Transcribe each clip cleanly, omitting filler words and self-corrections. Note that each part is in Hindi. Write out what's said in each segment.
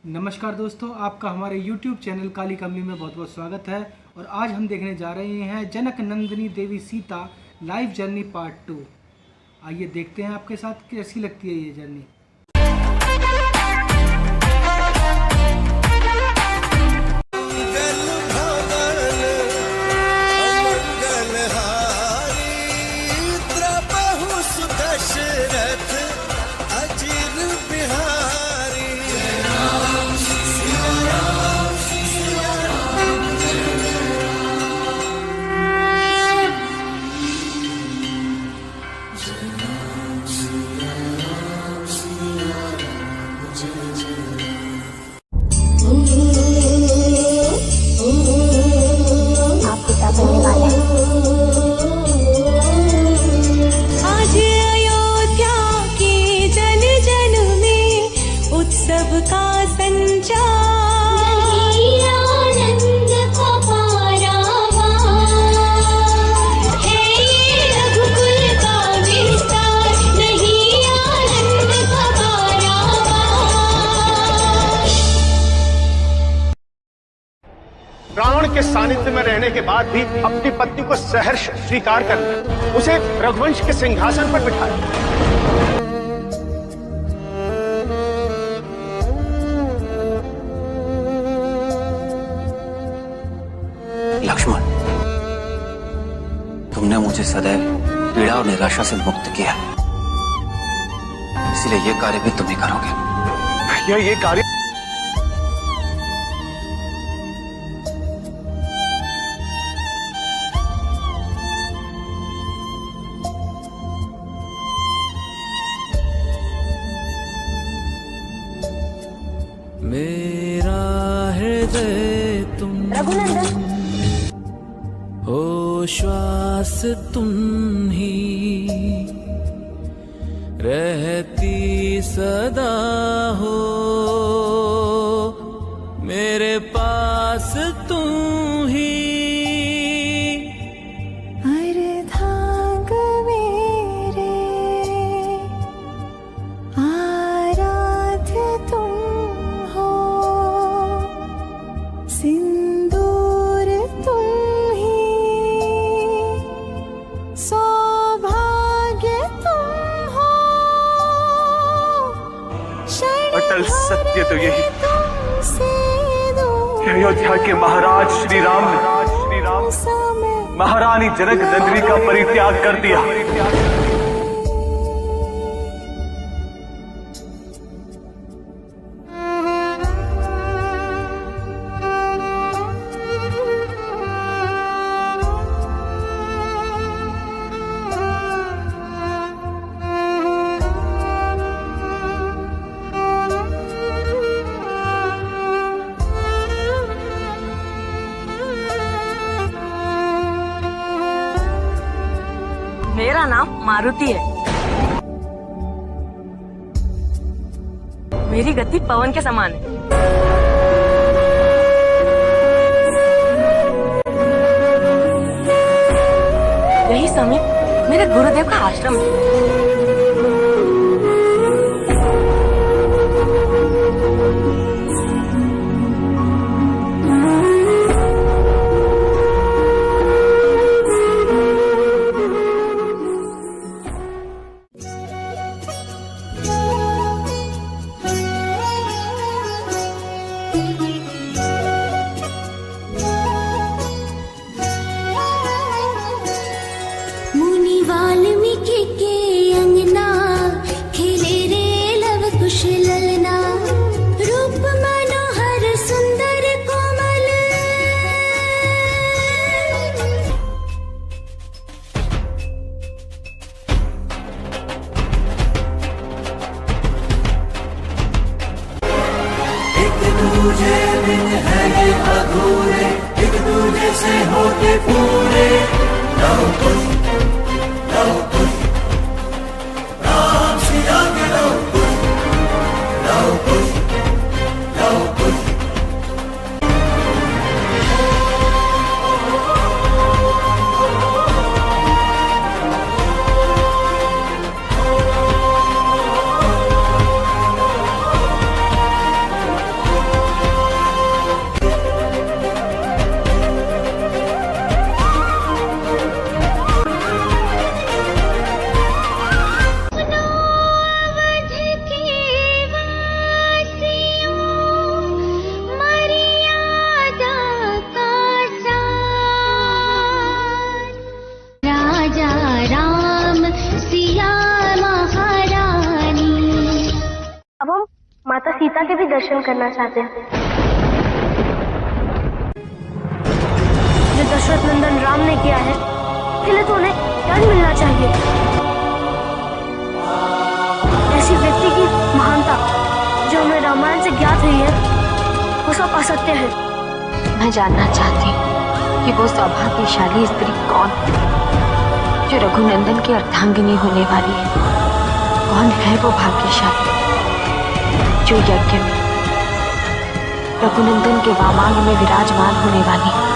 नमस्कार दोस्तों, आपका हमारे YouTube चैनल काली कमली में बहुत बहुत स्वागत है। और आज हम देखने जा रहे हैं जनक नंदिनी देवी सीता लाइफ जर्नी पार्ट 2। आइए देखते हैं आपके साथ कैसी लगती है ये जर्नी। आज अयोध्या के जन जन में उत्सव का संचार, आनंद का पारावार है ये रघुकुल का विस्तार, नहीं आनंद का पारावार। रावण के सानिध्य में रहने के बाद भी अपनी पत्नी को सहर्ष स्वीकार कर लिया, उसे रघुवंश के सिंहासन पर बिठाया। लक्ष्मण, तुमने मुझे सदैव पीड़ा और निराशा से मुक्त किया, इसलिए ये कार्य भी तुम ही करोगे। भैया, ये कार्य मेरा हृदय तुम हो, श्वास तुम ही रहती सदा हो, मेरे पास तुम ही। अर्धांग मेरे आराध्य तुम हो, सिंदूर तुम ही, सौभाग्य तुम हो, अटल सत्य तो यही तुमसे दूर अयोध्या के महाराज श्री राम ने समय महारानी जनक नंदिनी का परित्याग कर दिया। मेरा नाम मारुति है। मेरी गति पवन के समान है। यही समय मेरे गुरुदेव का आश्रम है। मुनि वाल्मीकि के अंगना खेले रे लव कुश ललना, रूप मनोहर सुंदर कोमल, एक दूजे बिन है ये अधूरे, एक दूजे से होते पूरे। लव कुश, लव कुश, राम सिया के लव कुश, लव कुश, लव कुश। माता सीता के भी दर्शन करना चाहते हैं। जो दशरथ नंदन राम ने किया है, इसके लिए तो उन्हें दंड मिलना चाहिए। ऐसी व्यक्ति की महानता जो हमें रामायण से ज्ञात हुई है, वो सब असत्य है। मैं जानना चाहती हूँ कि वो सौभाग्यशाली स्त्री कौन है जो रघुनंदन की अर्धांगिनी होने वाली है। कौन है वो भाग्यशाली जो यज्ञ में रघुनंदन के वामांग में विराजमान होने वाली है।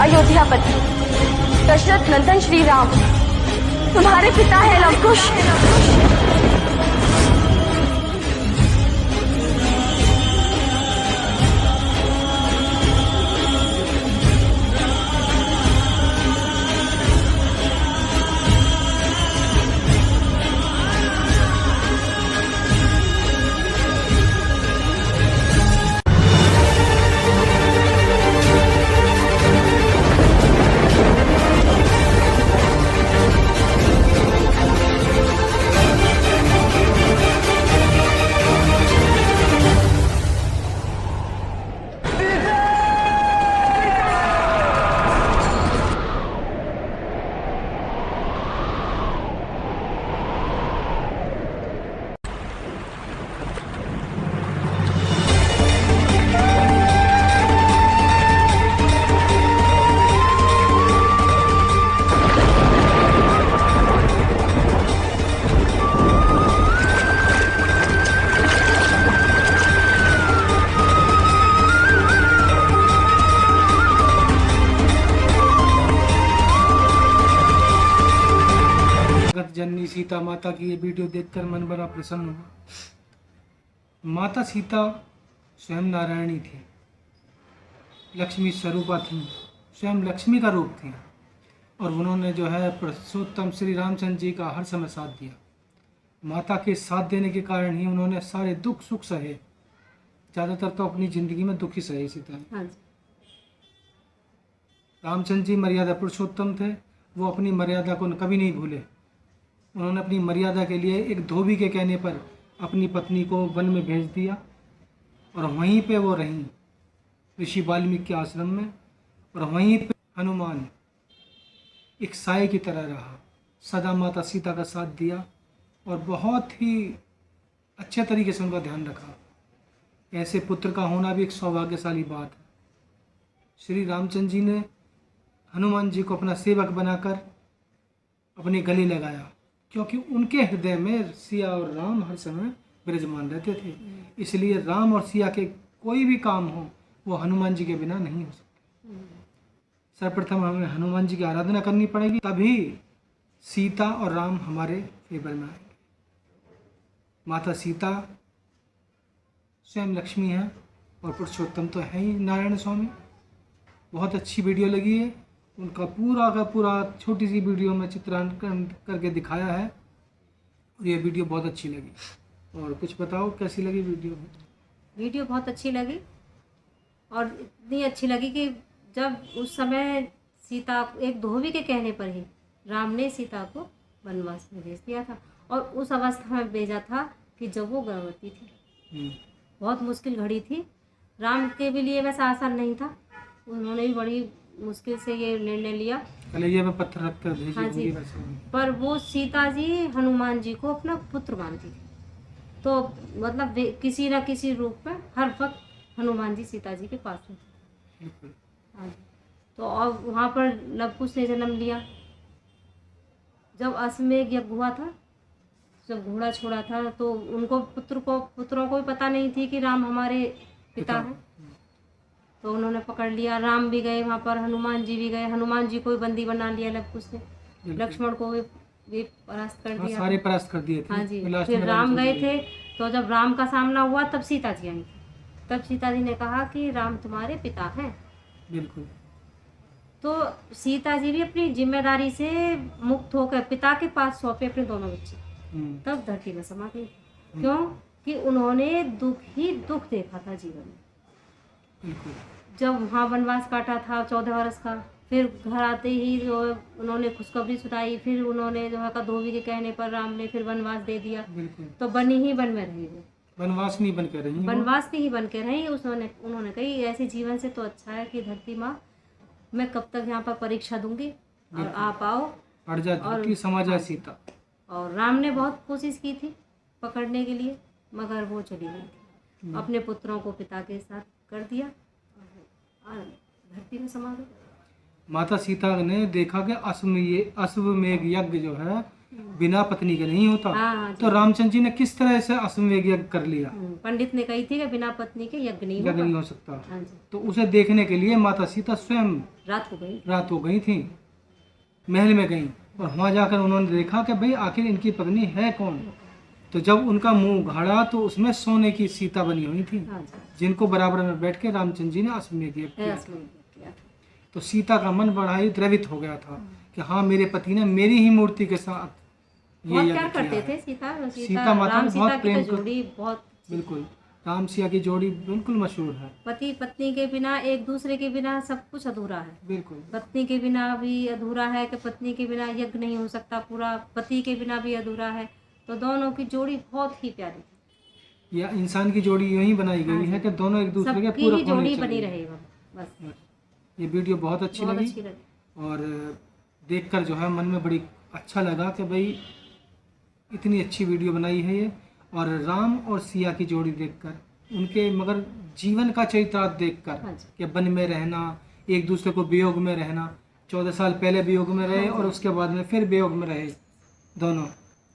अयोध्यापति दशरथ नंदन श्री राम, तुम्हारे पिता है लवकुश। जननी सीता माता की ये वीडियो देखकर मन बड़ा प्रसन्न हुआ। माता सीता स्वयं नारायणी थी, लक्ष्मी स्वरूपा थी, स्वयं लक्ष्मी का रूप थी, और उन्होंने जो है पुरुषोत्तम श्री रामचंद्र जी का हर समय साथ दिया। माता के साथ देने के कारण ही उन्होंने सारे दुख सुख सहे। ज़्यादातर तो अपनी ज़िंदगी में दुख ही सहे सीता ने। हाँ। रामचंद्र जी मर्यादा पुरुषोत्तम थे, वो अपनी मर्यादा को कभी नहीं भूले। उन्होंने अपनी मर्यादा के लिए एक धोबी के कहने पर अपनी पत्नी को वन में भेज दिया और वहीं पे वो रहीं ऋषि वाल्मीकि के आश्रम में, और वहीं पे हनुमान एक साए की तरह रहा, सदा माता सीता का साथ दिया और बहुत ही अच्छे तरीके से उनका ध्यान रखा। ऐसे पुत्र का होना भी एक सौभाग्यशाली बात है। श्री रामचंद्र जी ने हनुमान जी को अपना सेवक बनाकर अपने गले लगाया, क्योंकि उनके हृदय में सिया और राम हर समय विराजमान रहते थे। इसलिए राम और सिया के कोई भी काम हो वो हनुमान जी के बिना नहीं हो सकते। सर्वप्रथम हमें हनुमान जी की आराधना करनी पड़ेगी, तभी सीता और राम हमारे फेवर में आएंगे। माता सीता स्वयं लक्ष्मी है और पुरुषोत्तम तो है ही नारायण स्वामी। बहुत अच्छी वीडियो लगी है, उनका पूरा का पूरा छोटी सी वीडियो में चित्रांकन करके दिखाया है और ये वीडियो बहुत अच्छी लगी। और कुछ बताओ कैसी लगी वीडियो? वीडियो बहुत अच्छी लगी, और इतनी अच्छी लगी कि जब उस समय सीता एक धोबी के कहने पर ही राम ने सीता को वनवास में भेज दिया था, और उस अवस्था में भेजा था कि जब वो गर्भवती थी। बहुत मुश्किल घड़ी थी, राम के भी लिए वैसा आसान नहीं था, उन्होंने भी बड़ी मुश्किल से ये निर्णय लिया। कलेजे में पत्थर रख कर भेजी। हाँ जी, पर वो सीता जी हनुमान जी को अपना पुत्र मानती थी, तो मतलब किसी न किसी रूप में हर वक्त हनुमान जी सीता जी के पास होते। हाँ जी, तो अब वहाँ पर लवकुश ने जन्म लिया। जब अश्वमेध यज्ञ हुआ था, जब घोड़ा छोड़ा था, तो उनको पुत्रों को भी पता नहीं थी कि राम हमारे पिता हैं। तो उन्होंने पकड़ लिया। राम भी गए वहाँ पर, हनुमान जी भी गए, हनुमान जी को भी बंदी बना लिया लव कुश ने, लक्ष्मण को भी परास्त कर हाँ, दिया। सारे परास्त कर दिए थे। हाँ जी। लास्ट फिर में राम गए रामचंद्र थे, तो जब राम का सामना हुआ तब सीता जी आई। तब सीता जी ने कहा कि राम तुम्हारे पिता हैं। बिल्कुल। तो सीता जी भी अपनी जिम्मेदारी से मुक्त होकर पिता के पास सौंपे अपने दोनों बच्चे, तब धरती में समा गई। क्यों? कि उन्होंने दुख ही दुख देखा था जीवन में। बिल्कुल। जब वहाँ वनवास काटा था 14 वर्ष का, फिर घर आते ही जो उन्होंने खुशखबरी सुनाई, फिर उन्होंने जो है धोबी के कहने पर राम ने फिर वनवास दे दिया। बिल्कुल। तो बनी ही वन में रही वो, वनवास नहीं बन के रही, वनवास ही बन के रही। उन्होंने कही ऐसे जीवन से तो अच्छा है कि धरती माँ मैं कब तक यहाँ पर परीक्षा दूंगी, और आप आओ अड़ जा धरती समा जाए सीता। और राम ने बहुत कोशिश की थी पकड़ने के लिए, मगर वो चली गई थी। अपने पुत्रों को पिता के साथ कर दिया और धरती में समा गई। माता सीता ने देखा कि अश्वमेघ यज्ञ जो है बिना पत्नी के नहीं होता। हाँ, तो रामचंद्र जी ने किस तरह से अश्वमेघ यज्ञ कर लिया? पंडित ने कही थी कि बिना पत्नी के यज्ञ नहीं हो सकता। हाँ जी। तो उसे देखने के लिए माता सीता स्वयं रात हो गई थी, महल में गई, और वहां जाकर उन्होंने देखा कि भाई आखिर इनकी पत्नी है कौन। तो जब उनका मुंह घाड़ा तो उसमें सोने की सीता बनी हुई थी, जिनको बराबर में बैठ के रामचंद्र जी ने अश्वमेघ यज्ञ किया। तो सीता का मन बड़ा ही द्रवित हो गया था कि हाँ, मेरे पति ने मेरी ही मूर्ति के साथ ये यज्ञ करते थे। सीता माता ने बहुत प्रेम जोड़ी बहुत, बिल्कुल, राम सिया की जोड़ी बिल्कुल मशहूर है। पति पत्नी के बिना, एक दूसरे के बिना सब कुछ अधूरा है। बिल्कुल। पत्नी के बिना भी अधूरा है, कि पत्नी के बिना यज्ञ नहीं हो सकता पूरा, पति के बिना भी अधूरा है। तो दोनों की जोड़ी बहुत ही प्यारी थी। या इंसान की जोड़ी यूं ही बनाई गई है कि दोनों एक दूसरे के पूरक जोड़ी बनी रहेगा बस। ये वीडियो बहुत अच्छी लगी और देखकर जो है मन में बड़ी अच्छा लगा कि भाई इतनी अच्छी वीडियो बनाई है ये। और राम और सिया की जोड़ी देखकर, उनके मगर जीवन का चरितार्थ देखकर कि वन में रहना, एक दूसरे को वियोग में रहना, 14 साल पहले वियोग में रहे और उसके बाद में फिर वियोग में रहे दोनों।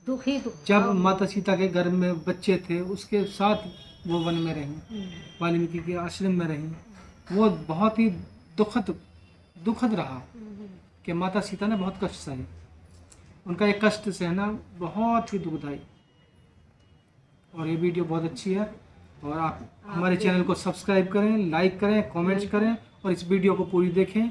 दुख ही दुख। जब माता सीता के घर में बच्चे थे उसके साथ वो वन में रहीं, वाल्मीकि के आश्रम में रहीं। वो बहुत ही दुखद रहा कि माता सीता ने बहुत कष्ट सहे। उनका एक कष्ट सहना बहुत ही दुखदायी। और ये वीडियो बहुत अच्छी है और आप हमारे चैनल को सब्सक्राइब करें, लाइक करें, कमेंट्स करें और इस वीडियो को पूरी देखें।